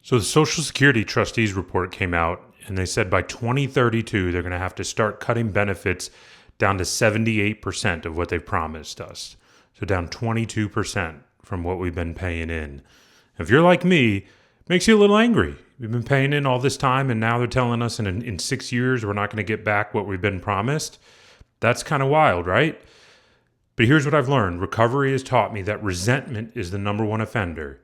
So the Social Security trustees report came out, and they said by 2032, they're going to have to start cutting benefits down to 78% of what they've promised us. So down 22% from what we've been paying in. If you're like me, it makes you a little angry. We've been paying in all this time, and now they're telling us in 6 years we're not going to get back what we've been promised. That's kind of wild, right? But here's what I've learned. Recovery has taught me that resentment is the number one offender.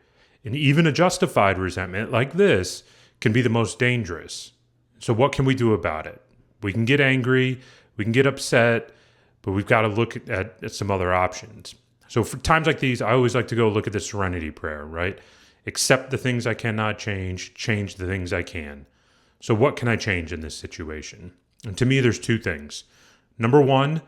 And even a justified resentment like this can be the most dangerous. So what can we do about it? We can get angry, we can get upset, but we've got to look at some other options. So for times like these, I always like to go look at the Serenity Prayer, right? Accept the things I cannot change the things I can. So what can I change in this situation? And to me, there's two things. Number one,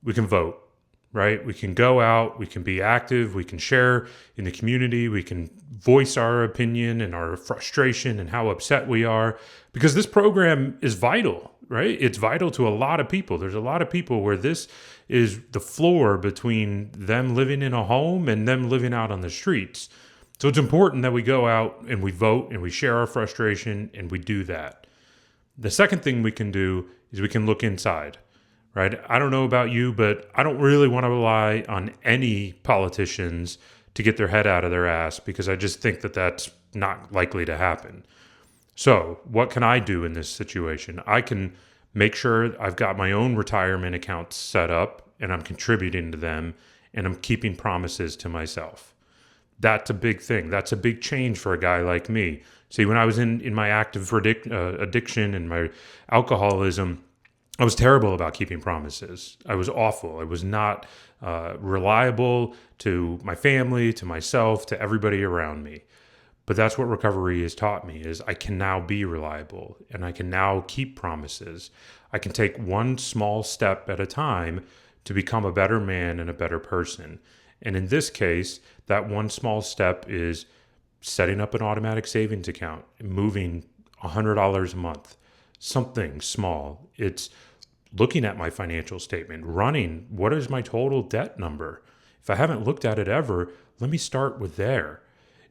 we can vote. Right? We can go out, we can be active, we can share in the community, we can voice our opinion and our frustration and how upset we are, because this program is vital, right? It's vital to a lot of people. There's a lot of people where this is the floor between them living in a home and them living out on the streets. So it's important that we go out and we vote and we share our frustration and we do that. The second thing we can do is we can look inside. Right? I don't know about you, but I don't really want to rely on any politicians to get their head out of their ass, because I just think that that's not likely to happen. So what can I do in this situation? I can make sure I've got my own retirement accounts set up and I'm contributing to them and I'm keeping promises to myself. That's a big thing. That's a big change for a guy like me. See, when I was in my active addiction and my alcoholism, I was terrible about keeping promises. I was awful. I was not reliable to my family, to myself, to everybody around me. But that's what recovery has taught me, is I can now be reliable and I can now keep promises. I can take one small step at a time to become a better man and a better person. And in this case, that one small step is setting up an automatic savings account, moving $100 a month, something small. It's looking at my financial statement, running, what is my total debt number? If I haven't looked at it ever, let me start with there.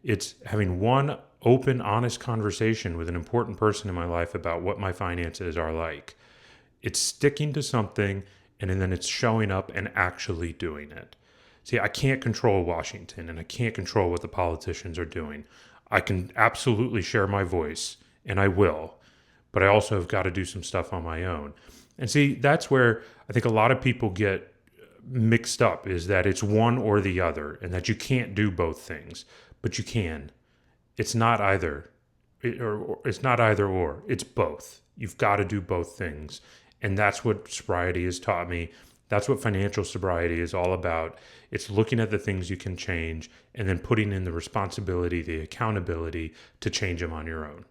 It's having one open, honest conversation with an important person in my life about what my finances are like. It's sticking to something, and then it's showing up and actually doing it. See, I can't control Washington, and I can't control what the politicians are doing. I can absolutely share my voice, and I will, but I also have got to do some stuff on my own. And see, that's where I think a lot of people get mixed up, is that it's one or the other, and that you can't do both things, but you can. It's not either. It's not either or. It's both. You've got to do both things. And that's what sobriety has taught me. That's what financial sobriety is all about. It's looking at the things you can change and then putting in the responsibility, the accountability to change them on your own.